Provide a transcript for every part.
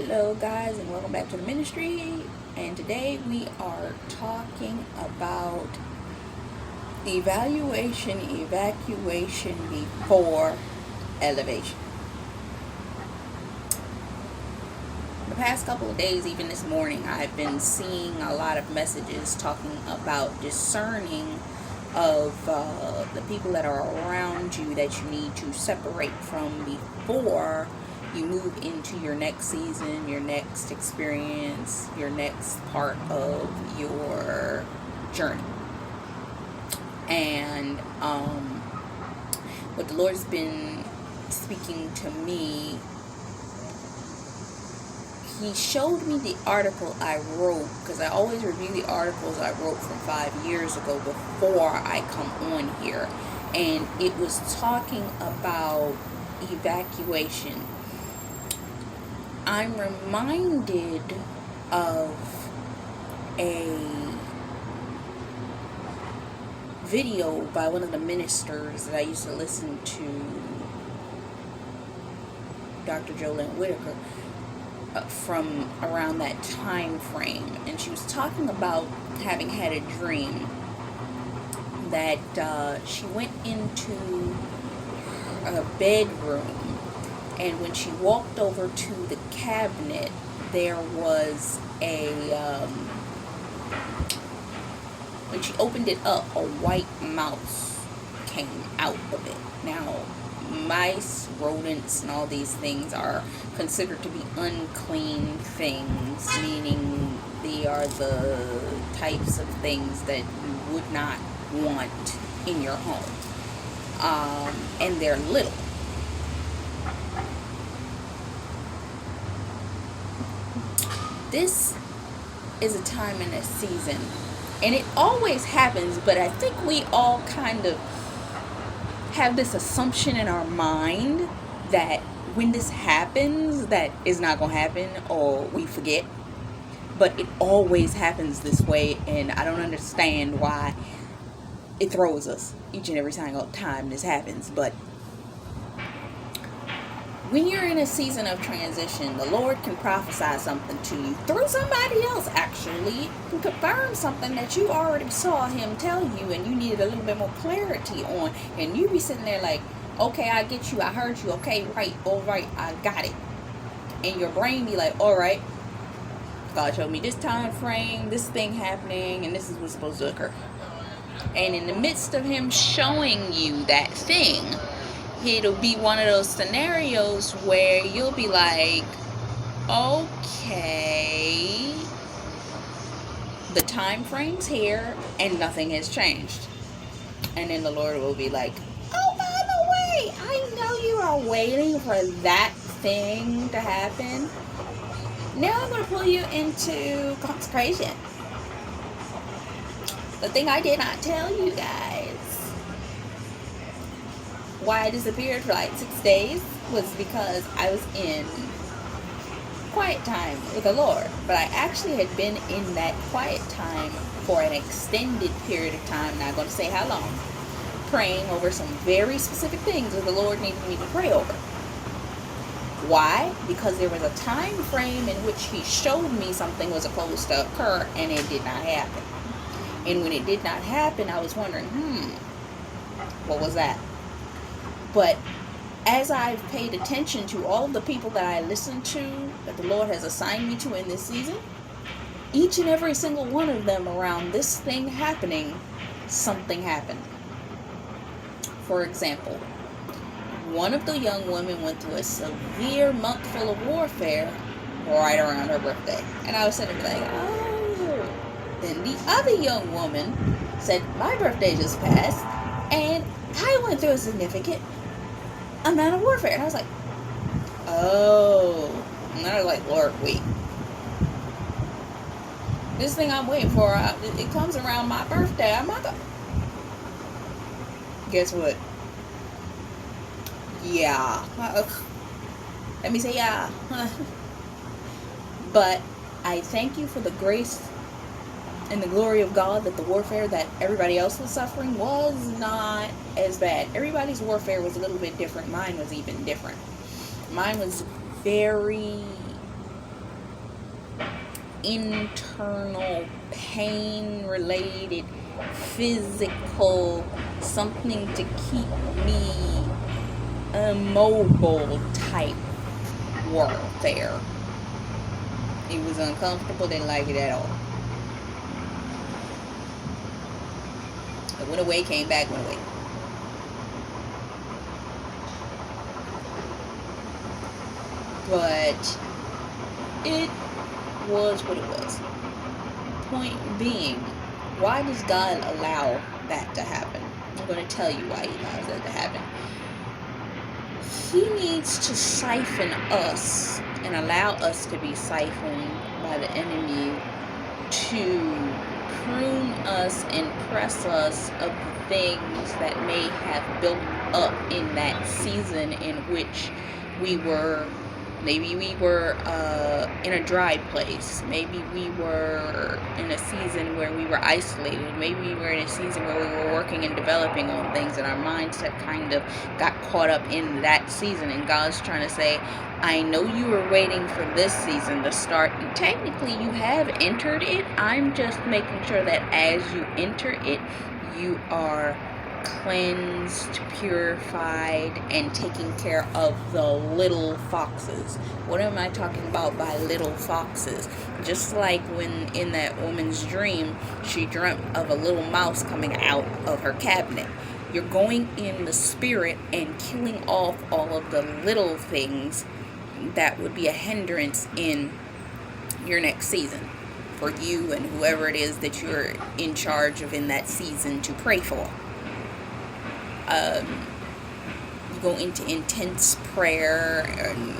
Hello guys, and welcome back to the ministry. And today we are talking about evacuation before elevation. The past couple of days, even this morning, I've been seeing a lot of messages talking about discerning of the people that are around you that you need to separate from before you move into your next season, your next experience, your next part of your journey. And what the Lord's been speaking to me, He showed me the article I wrote, because I always review the articles I wrote from 5 years ago before I come on here. And it was talking about evacuation. I'm reminded of a video by one of the ministers that I used to listen to, Dr. Jolene Whitaker, from around that time frame. And she was talking about having had a dream that she went into a bedroom, and when she walked over to the cabinet, there was when she opened it up, a white mouse came out of it. Now, mice, rodents, and all these things are considered to be unclean things, meaning they are the types of things that you would not want in your home. And they're little. This is a time and a season, and it always happens, but I think we all kind of have this assumption in our mind that when this happens, that is not going to happen, or we forget. But it always happens this way, and I don't understand why it throws us each and every single time this happens. But when you're in a season of transition, the Lord can prophesy something to you through somebody else, actually. Can confirm something that you already saw Him tell you and you needed a little bit more clarity on. And you be sitting there like, okay, I get you, I heard you, okay, right, all right, I got it. And your brain be like, all right, God showed me this time frame, this thing happening, and this is what's supposed to occur. And in the midst of Him showing you that thing, it'll be one of those scenarios where you'll be like, okay, the time frame's here and nothing has changed. And then the Lord will be like, oh, by the way, I know you are waiting for that thing to happen. Now I'm going to pull you into consecration. The thing I did not tell you guys, why I disappeared for like 6 days, was because I was in quiet time with the Lord. But I actually had been in that quiet time for an extended period of time, not going to say how long, praying over some very specific things that the Lord needed me to pray over. Why? Because there was a time frame in which He showed me something was supposed to occur, and it did not happen. And when it did not happen, I was wondering, what was that? But as I've paid attention to all of the people that I listen to, that the Lord has assigned me to in this season, each and every single one of them around this thing happening, something happened. For example, one of the young women went through a severe month full of warfare right around her birthday. And I was sitting there like, oh. Then the other young woman said, my birthday just passed, and I went through a significant amount of warfare. And I was like, oh. And then I was like, Lord, wait. This thing I'm waiting for, it comes around my birthday. I'm not gonna... Guess what? Yeah. Let me say yeah. But I thank you for the grace and the glory of God that the warfare that everybody else was suffering was not as bad. Everybody's warfare was a little bit different. Mine was even different. Mine was very internal pain related, physical, something to keep me immobile type warfare. It was uncomfortable, didn't like it at all. It went away, came back, went away. But it was what it was. Point being, why does God allow that to happen? I'm going to tell you why he allows that to happen. He needs to siphon us and allow us to be siphoned by the enemy to prune us and press us of the things that may have built up in that season in which we were. Maybe we were in a dry place. Maybe we were in a season where we were isolated. Maybe we were in a season where we were working and developing on things, and our mindset kind of got caught up in that season. And God's trying to say, I know you were waiting for this season to start. And technically, you have entered it. I'm just making sure that as you enter it, you are cleansed, purified, and taking care of the little foxes. What am I talking about by little foxes? Just like when in that woman's dream, she dreamt of a little mouse coming out of her cabinet. You're going in the spirit and killing off all of the little things that would be a hindrance in your next season for you and whoever it is that you're in charge of in that season to pray for. You go into intense prayer and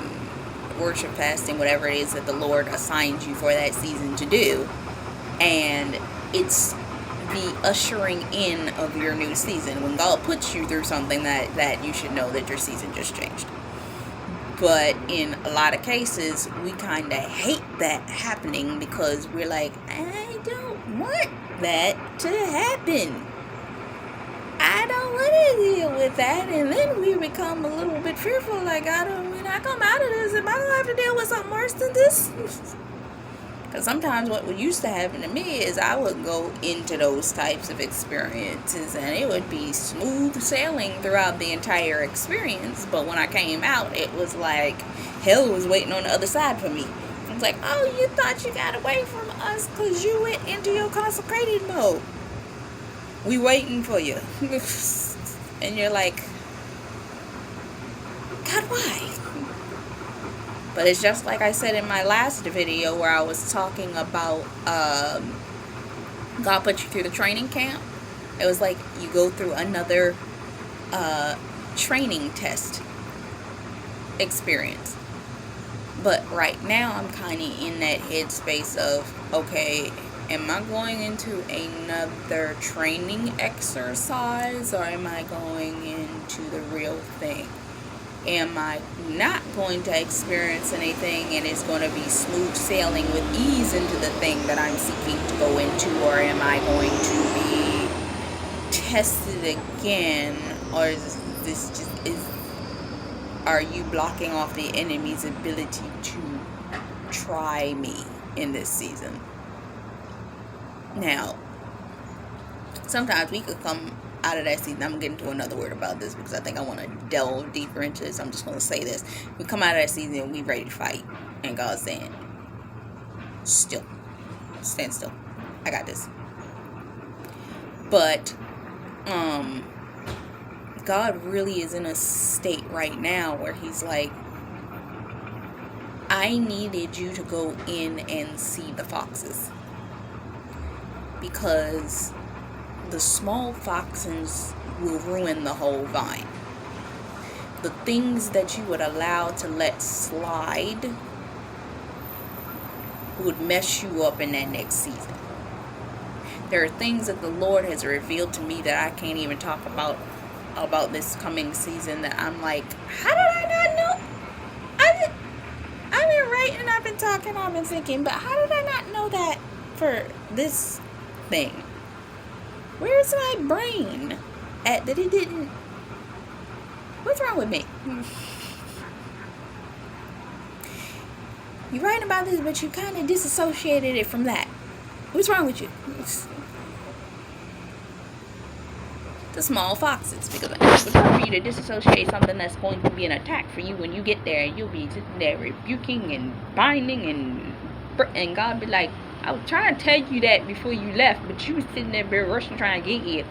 worship, fasting, whatever it is that the Lord assigns you for that season to do, and it's the ushering in of your new season. When God puts you through something that you should know that your season just changed. But in a lot of cases, we kind of hate that happening because we're like, I don't want that to happen. I don't want to deal with that. And then we become a little bit fearful, like, when I come out of this, am I going to have to deal with something worse than this? Because sometimes what used to happen to me is I would go into those types of experiences and it would be smooth sailing throughout the entire experience. But when I came out, it was like hell was waiting on the other side for me. It was like, oh, you thought you got away from us because you went into your consecrated mode. We waiting for you. And you're like, God, why? But it's just like I said in my last video where I was talking about God put you through the training camp. It was like you go through another training test experience. But right now I'm kind of in that headspace of, okay, am I going into another training exercise or am I going into the real thing? Am I not going to experience anything and it's going to be smooth sailing with ease into the thing that I'm seeking to go into? Or am I going to be tested again? Or are you blocking off the enemy's ability to try me in this season? Now, sometimes we could come out of that season. I'm getting to another word about this because I think I want to delve deeper into this. I'm just going to say this. We come out of that season and we ready to fight. And God's saying, still. Stand still. I got this. But, God really is in a state right now where he's like, I needed you to go in and see the foxes. Because the small foxes will ruin the whole vine. The things that you would allow to let slide would mess you up in that next season. There are things that the Lord has revealed to me that I can't even talk about this coming season that I'm like, how did I not know? I've been writing, I've been talking, I've been thinking, but how did I not know that for this thing? Where's my brain at that it didn't? What's wrong with me? You're writing about this, but you kind of disassociated it from that. What's wrong with you? It's the small foxes, because it's hard for you to disassociate something that's going to be an attack for you when you get there. You'll be sitting there rebuking and binding, and God be like, I was trying to tell you that before you left, but you was sitting there very rushing trying to get here.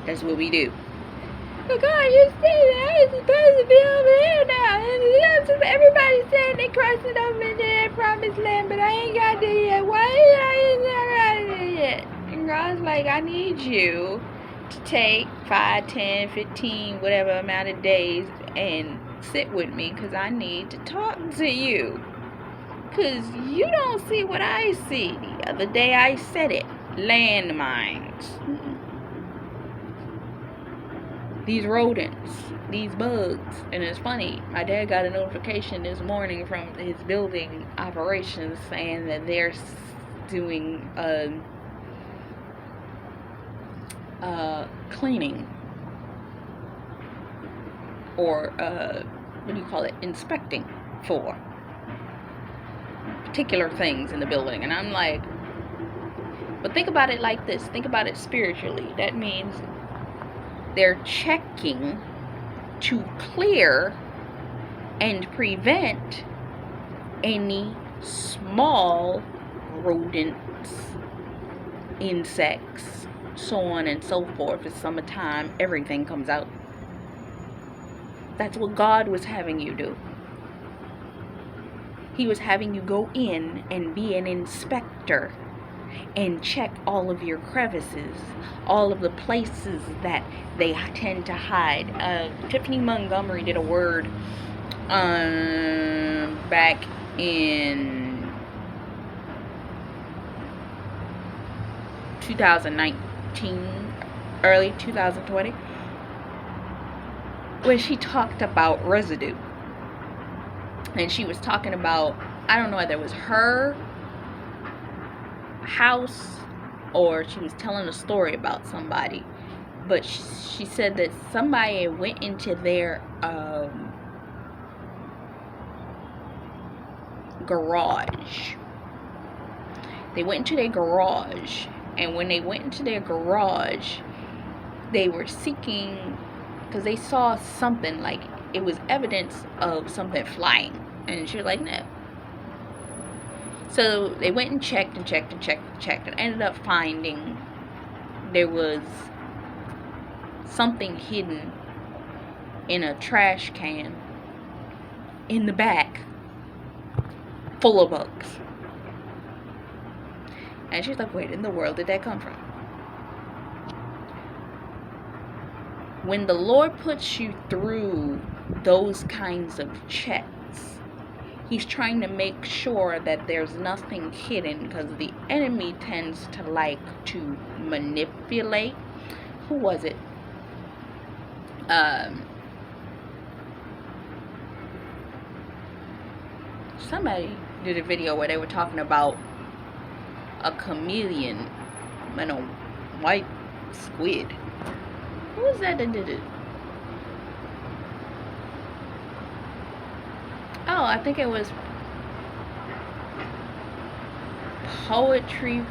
That's what we do. But God, you said I was supposed to be over there now. And everybody's saying they crossing over into that promised land, but I ain't got there yet. Why ain't I got there yet? And God's like, I need you to take 5, 10, 15, whatever amount of days and sit with me, because I need to talk to you. Because you don't see what I see. The other day I said it. Landmines. These rodents. These bugs. And it's funny. My dad got a notification this morning from his building operations saying that they're doing cleaning. Or, what do you call it? Inspecting for particular things in the building. And I'm like, but think about it like this. Think about it spiritually. That means they're checking to clear and prevent any small rodents, insects, so on and so forth. It's summertime, everything comes out. That's what God was having you do. He was having you go in and be an inspector and check all of your crevices, all of the places that they tend to hide. Tiffany Montgomery did a word back in 2019, early 2020, where she talked about residue. And she was talking about, I don't know whether it was her house or she was telling a story about somebody, but she said that somebody went into their garage. They went into their garage, and when they went into their garage, they were seeking, because they saw something, like it was evidence of something flying. And she was like, no. So they went and checked and checked and checked and checked, and ended up finding there was something hidden in a trash can in the back, full of bugs. And she's like, where in the world did that come from? When the Lord puts you through those kinds of checks, He's trying to make sure that there's nothing hidden, because the enemy tends to like to manipulate. Who was it? Somebody did a video where they were talking about a chameleon and a white squid. Who was that did it? Oh, I think it was Poetry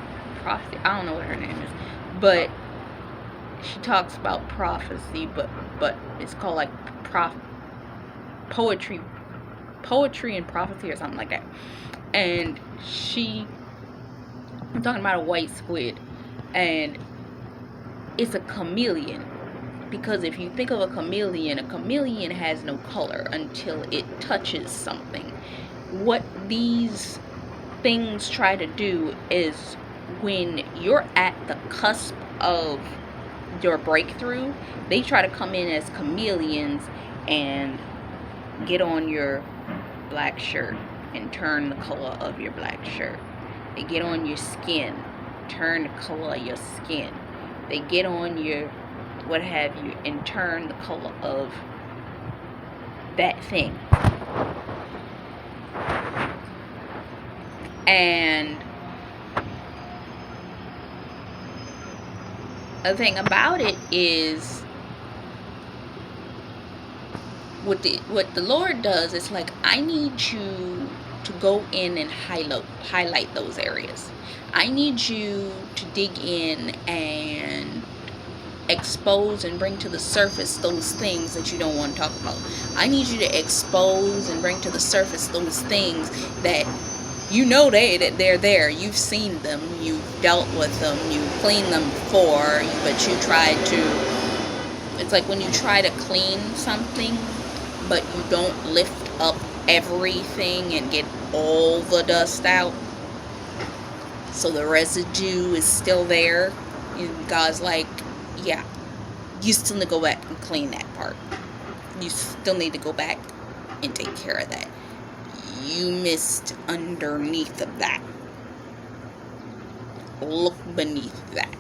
Prophecy. I don't know what her name is, but she talks about prophecy, but it's called like poetry and prophecy or something like that. And I'm talking about a white squid, and it's a chameleon. Because if you think of a chameleon has no color until it touches something. What these things try to do is, when you're at the cusp of your breakthrough, they try to come in as chameleons and get on your black shirt and turn the color of your black shirt. They get on your skin, turn the color of your skin. They get on your what have you, and turn the color of that thing. And the thing about it is, what the Lord does is like, I need you to go in and highlight those areas. I need you to dig in and expose and bring to the surface those things that you don't want to talk about. I need you to expose and bring to the surface those things that you know they're there. You've seen them, you've dealt with them, you've cleaned them before, but you tried to. It's like when you try to clean something, but you don't lift up everything and get all the dust out, so the residue is still there. And God's like, yeah, you still need to go back and clean that part. You still need to go back and take care of that. You missed underneath of that. Look beneath that.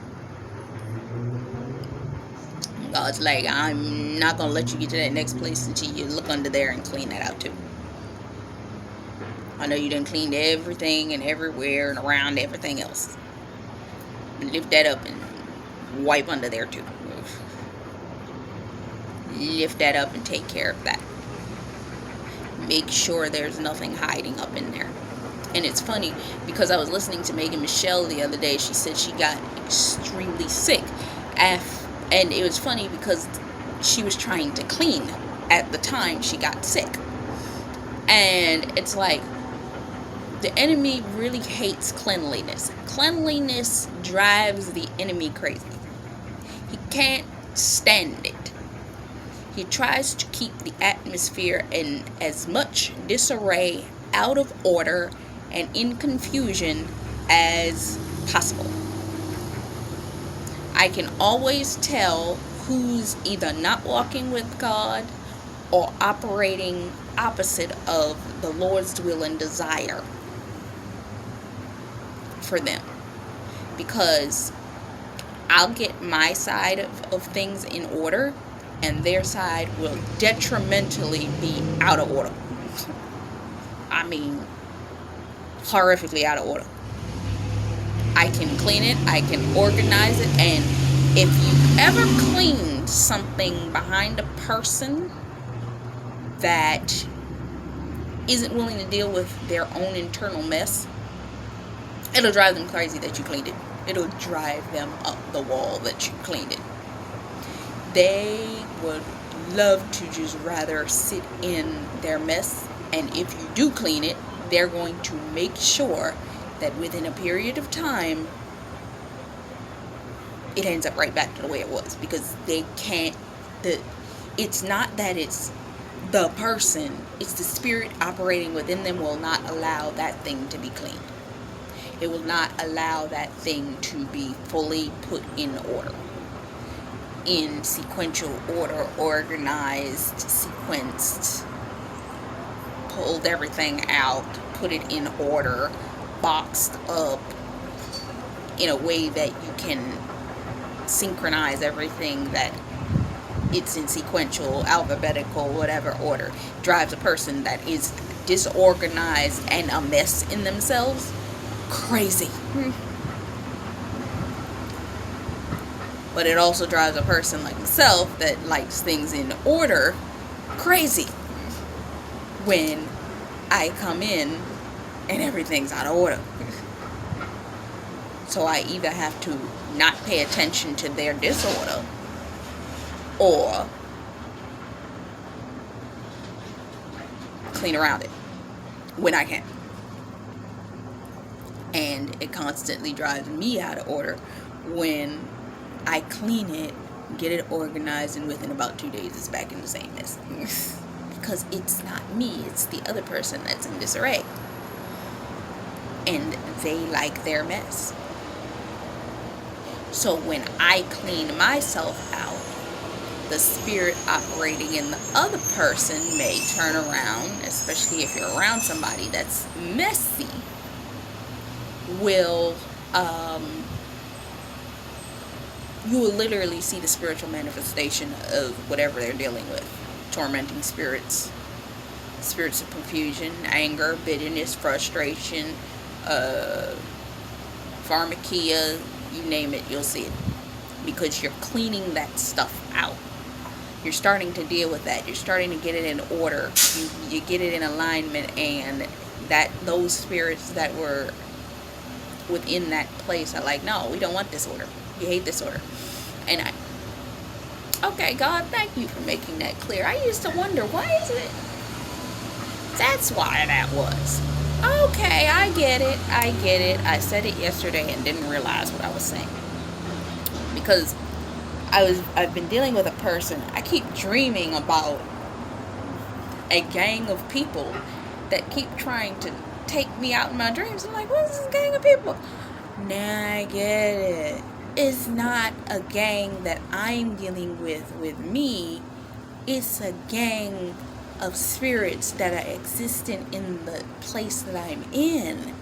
God's like, I'm not going to let you get to that next place until you look under there and clean that out too. I know you done cleaned everything and everywhere and around everything else. Lift that up and wipe under there too. Lift that up and take care of that. Make sure there's nothing hiding up in there. And it's funny because I was listening to Megan Michelle the other day. She said she got extremely sick. And it was funny because she was trying to clean at the time she got sick. And it's like, the enemy really hates cleanliness. Cleanliness drives the enemy crazy. He can't stand it. He tries to keep the atmosphere in as much disarray, out of order, and in confusion as possible. I can always tell who's either not walking with God or operating opposite of the Lord's will and desire for them. Because I'll get my side of things in order, and their side will detrimentally be out of order. I mean, horrifically out of order. I can clean it, I can organize it, and if you ever cleaned something behind a person that isn't willing to deal with their own internal mess, it'll drive them crazy that you cleaned it. It'll drive them up the wall that you cleaned it. They would love to just rather sit in their mess, and if you do clean it, they're going to make sure that within a period of time it ends up right back to the way it was, because they can't. It's not that it's the person, it's the spirit operating within them will not allow that thing to be cleaned. It will not allow that thing to be fully put in order, in sequential order, organized, sequenced, pulled everything out, put it in order, boxed up in a way that you can synchronize everything, that it's in sequential, alphabetical, whatever order. Drives a person that is disorganized and a mess in themselves crazy. But it also drives a person like myself that likes things in order crazy when I come in and everything's out of order. So I either have to not pay attention to their disorder, or clean around it when I can. And it constantly drives me out of order when I clean it, get it organized, and within about 2 days it's back in the same mess. Because it's not me, it's the other person that's in disarray. And they like their mess. So when I clean myself out, the spirit operating in the other person may turn around, especially if you're around somebody that's messy, will you will literally see the spiritual manifestation of whatever they're dealing with. Tormenting spirits, spirits of confusion, anger, bitterness, frustration, pharmakia, you name it, you'll see it. Because you're cleaning that stuff out. You're starting to deal with that. You're starting to get it in order. You get it in alignment, and that those spirits that were within that place are like, no, we don't want this order. We hate this order. And okay, God, thank you for making that clear. I used to wonder, why is it? That's why that was. Okay, I get it. I said it yesterday and didn't realize what I was saying. Because I've been dealing with a person. I keep dreaming about a gang of people that keep trying to take me out in my dreams. I'm like, what is this gang of people? Now I get it. It's not a gang that I'm dealing with me. It's a gang of spirits that are existent in the place that I'm in,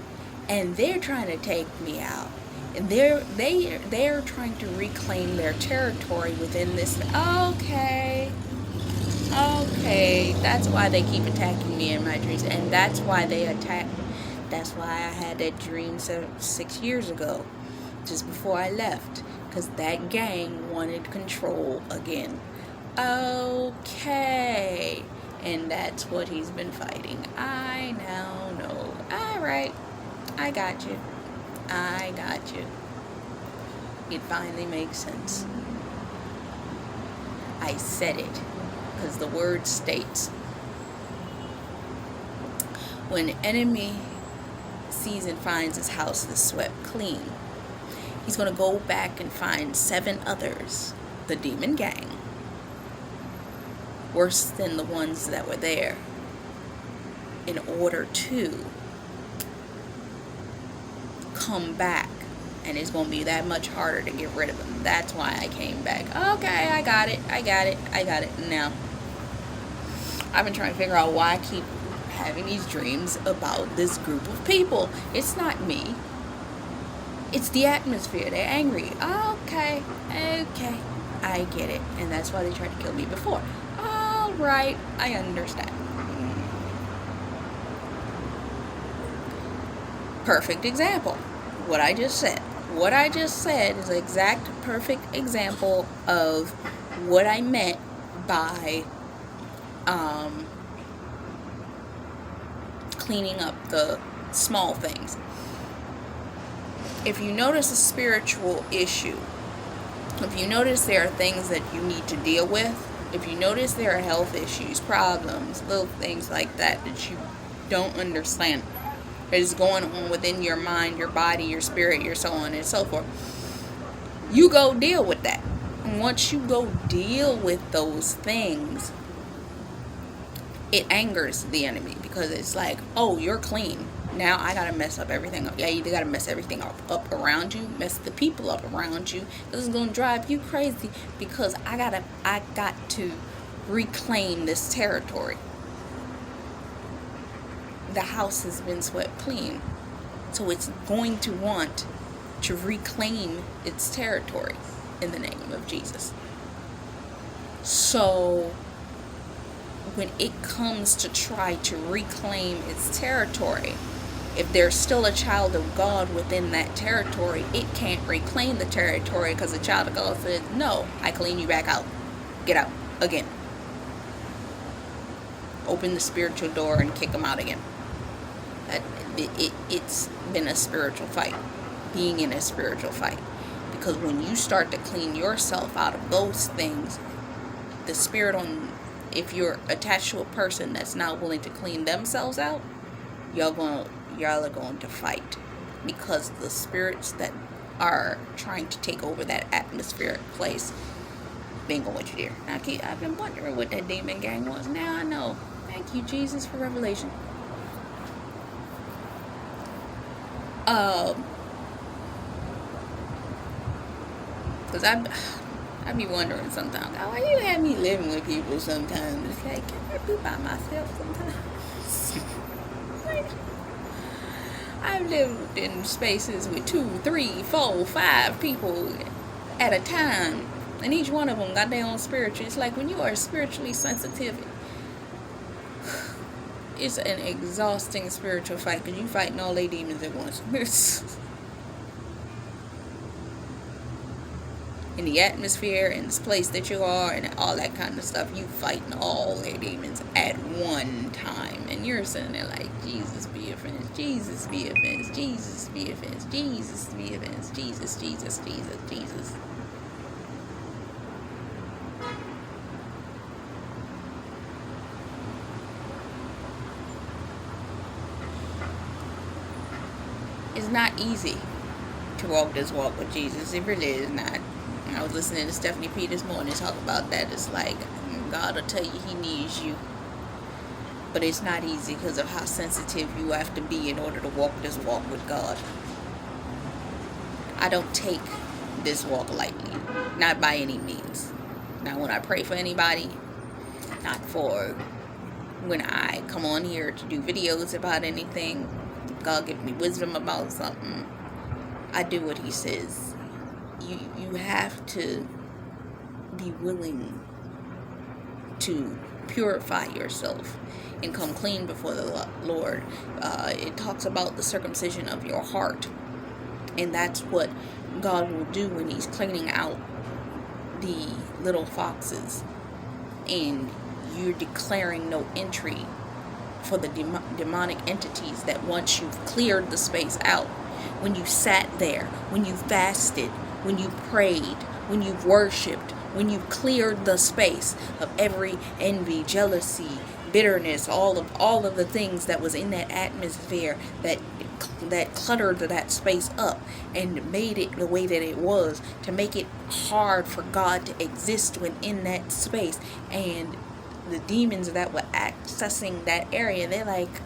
and they're trying to take me out. And they're trying to reclaim their territory within this. Okay, that's why they keep attacking me in my dreams, and that's why they attack. That's why I had that dream 6 years ago, just before I left, because that gang wanted control again. Okay, and that's what he's been fighting. I now know. All right, I got you. It finally makes sense. I said it because the word states, when the enemy sees and finds his house is swept clean, he's going to go back and find 7 others, the demon gang, worse than the ones that were there, in order to come back. And it's going to be that much harder to get rid of them. That's why I came back. Okay, I got it. Now, I've been trying to figure out why I keep having these dreams about this group of people. It's not me. It's the atmosphere. They're angry. Okay, I get it. And that's why they tried to kill me before. All right, I understand. Perfect example. What I just said is an exact perfect example of what I meant by cleaning up the small things. If you notice a spiritual issue, if you notice there are things that you need to deal with, if you notice there are health issues, problems, little things like that you don't understand, that is going on within your mind, your body, your spirit, your so on and so forth, you go deal with that. And once you go deal with those things, it angers the enemy, because it's like, oh, you're clean. Now I gotta mess up everything up. Yeah, you gotta mess everything up around you, mess the people up around you. This is gonna drive you crazy, because I got to reclaim this territory. The house has been swept clean, so it's going to want to reclaim its territory in the name of Jesus. So when it comes to try to reclaim its territory, if there's still a child of God within that territory, it can't reclaim the territory, because the child of God says, no, I clean you back out. Get out again. Open the spiritual door and kick them out again. It's been a spiritual fight, being in a spiritual fight, because when you start to clean yourself out of those things, the spirit if you're attached to a person that's not willing to clean themselves out, y'all are going to fight, because the spirits that are trying to take over that atmospheric place ain't gonna let you there. I've been wondering what that demon gang was. Now I know. Thank you, Jesus, for revelation. Because I be wondering sometimes, why you have me living with people sometimes? It's like, can I be by myself sometimes? Like, I've lived in spaces with 2, 3, 4, 5 people at a time, and each one of them got their own spiritual. It's like when you are spiritually sensitive, it's an exhausting spiritual fight, because you fighting all they demons at once. in the atmosphere, in this place that you are, and all that kind of stuff. You fighting all their demons at one time, and you're sitting there like, Jesus be offense, Jesus be offense, Jesus be offense, Jesus be offense, Jesus, Jesus, Jesus, Jesus. It's not easy to walk this walk with Jesus. It really is not. I was listening to Stephanie P this morning talk about that. It's like God will tell you He needs you, but it's not easy because of how sensitive you have to be in order to walk this walk with God. I don't take this walk lightly, not by any means. Now, when I pray for anybody, not for when I come on here to do videos about anything, God give me wisdom about something, I do what He says. You have to be willing to purify yourself and come clean before the Lord. It talks about the circumcision of your heart, and that's what God will do when He's cleaning out the little foxes, and you're declaring no entry for the demonic entities that once you've cleared the space out, when you sat there, when you fasted, when you prayed, when you've worshipped, when you've cleared the space of every envy, jealousy, bitterness, all of the things that was in that atmosphere that cluttered that space up and made it the way that it was, to make it hard for God to exist within that space. And the demons that were accessing that area, they're like,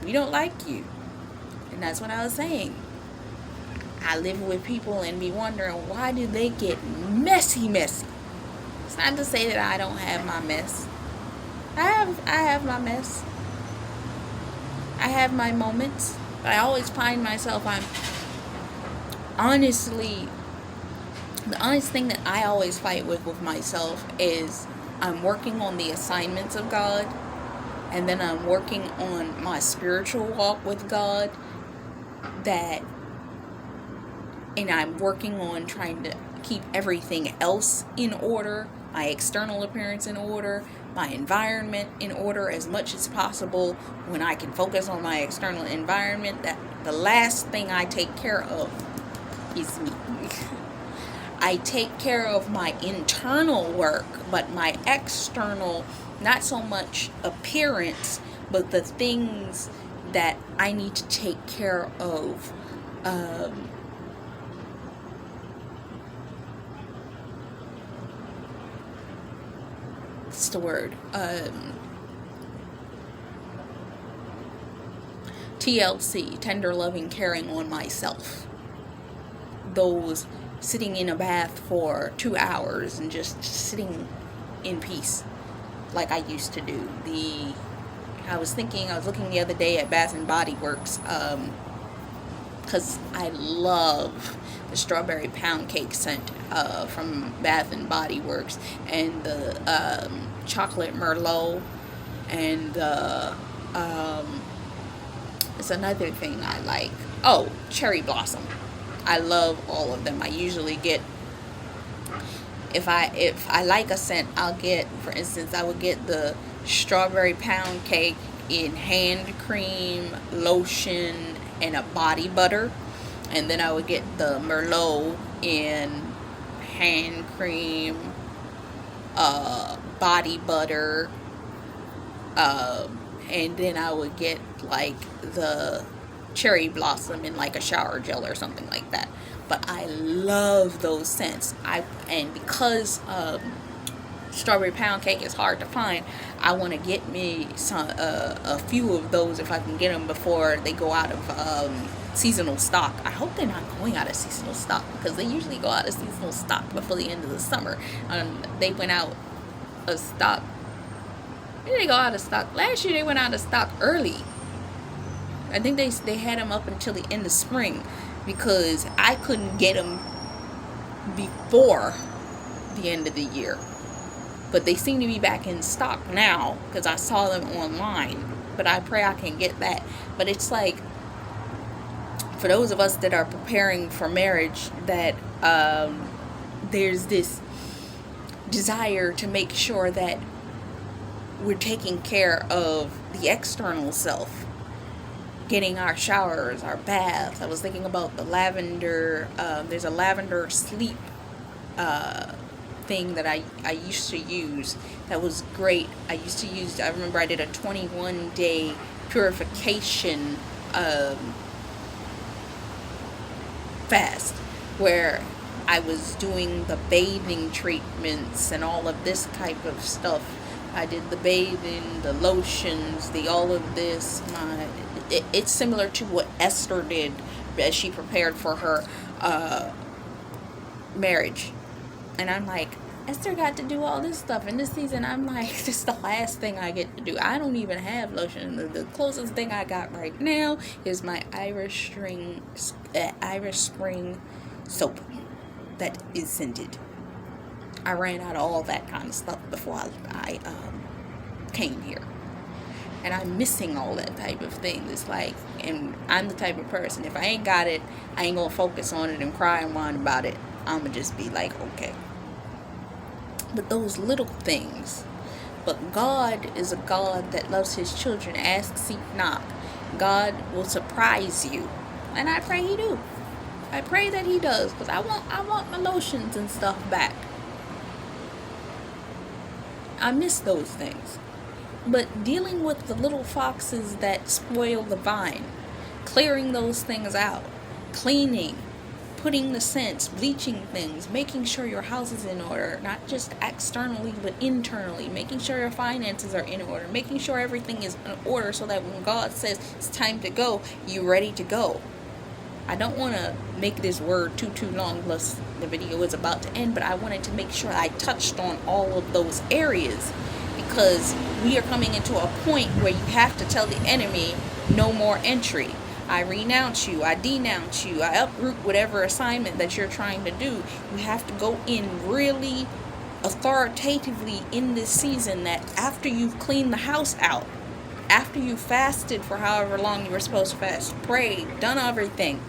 we don't like you. And that's what I was saying. I live with people and be wondering, why do they get messy? It's not to say that I don't have my mess. I have my mess. I have my moments. But I always find myself, the honest thing that I always fight with myself is I'm working on the assignments of God, and then I'm working on my spiritual walk with God, and I'm working on trying to keep everything else in order, my external appearance in order, my environment in order as much as possible. When I can focus on my external environment, that the last thing I take care of is me. I take care of my internal work, but my external, not so much appearance, but the things that I need to take care of. What's the word? TLC, tender, loving, caring on myself. Those sitting in a bath for 2 hours and just sitting in peace like I used to do. I was looking the other day at Bath and Body Works, because I love the strawberry pound cake scent from Bath and Body Works, and the chocolate Merlot, and it's another thing I like. Oh, cherry blossom. I love all of them. I usually get, if I like a scent, I'll get, for instance, I would get the strawberry pound cake in hand cream, lotion, and a body butter, and then I would get the Merlot in hand cream, body butter, and then I would get like the cherry blossom in like a shower gel or something like that. But I love those scents. And because strawberry pound cake is hard to find, I want to get me a few of those if I can get them before they go out of seasonal stock. I hope they're not going out of seasonal stock, because they usually go out of seasonal stock before the end of the summer. They went out of stock. When did they go out of stock? Last year they went out of stock early. I think they had them up until the end of spring, because I couldn't get them before the end of the year. But they seem to be back in stock now, because I saw them online. But I pray I can get that. But it's like, for those of us that are preparing for marriage, that there's this desire to make sure that we're taking care of the external self, getting our showers, our baths. I was thinking about the lavender, there's a lavender sleep thing that I used to use that was great. I remember I did a 21-day purification fast where I was doing the bathing treatments and all of this type of stuff. I did the bathing, the lotions, the all of this. It's similar to what Esther did as she prepared for her marriage. And I'm like, Esther got to do all this stuff in this season. I'm like, this is the last thing I get to do. I don't even have lotion. The closest thing I got right now is my Irish Spring soap that is scented. I ran out of all that kind of stuff before I came here. And I'm missing all that type of thing. It's like, and I'm the type of person, if I ain't got it, I ain't gonna focus on it and cry and whine about it. I'm gonna just be like, okay. But those little things. But God is a God that loves his children. Ask, seek, knock. God will surprise you. And I pray he do. I pray that he does. Because I want my lotions and stuff back. I miss those things. But dealing with the little foxes that spoil the vine, clearing those things out, cleaning, putting the scents, bleaching things, making sure your house is in order, not just externally but internally, making sure your finances are in order, making sure everything is in order so that when God says it's time to go, you're ready to go. I don't want to make this word too long, plus the video is about to end, but I wanted to make sure I touched on all of those areas, because we are coming into a point where you have to tell the enemy no more entry. I renounce you, I denounce you, I uproot whatever assignment that you're trying to do. You have to go in really authoritatively in this season, that after you've cleaned the house out, after you fasted for however long you were supposed to fast, prayed, done everything,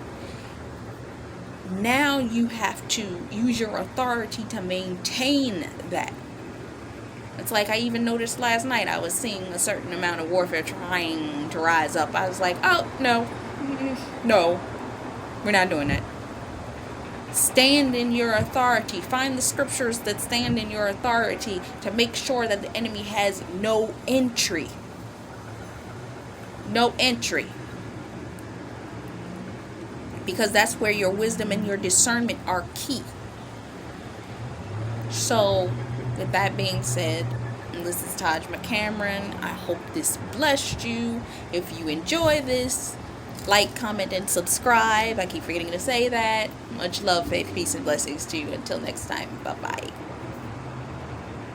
now you have to use your authority to maintain that. It's like, I even noticed last night I was seeing a certain amount of warfare trying to rise up. I was like, oh, no, we're not doing that. Stand in your authority. Find the scriptures that stand in your authority to make sure that the enemy has no entry. No entry. Because that's where your wisdom and your discernment are key. So, with that being said, this is Taj McCameron. I hope this blessed you. If you enjoy this, like, comment, and subscribe. I keep forgetting to say that. Much love, faith, peace, and blessings to you. Until next time, bye-bye.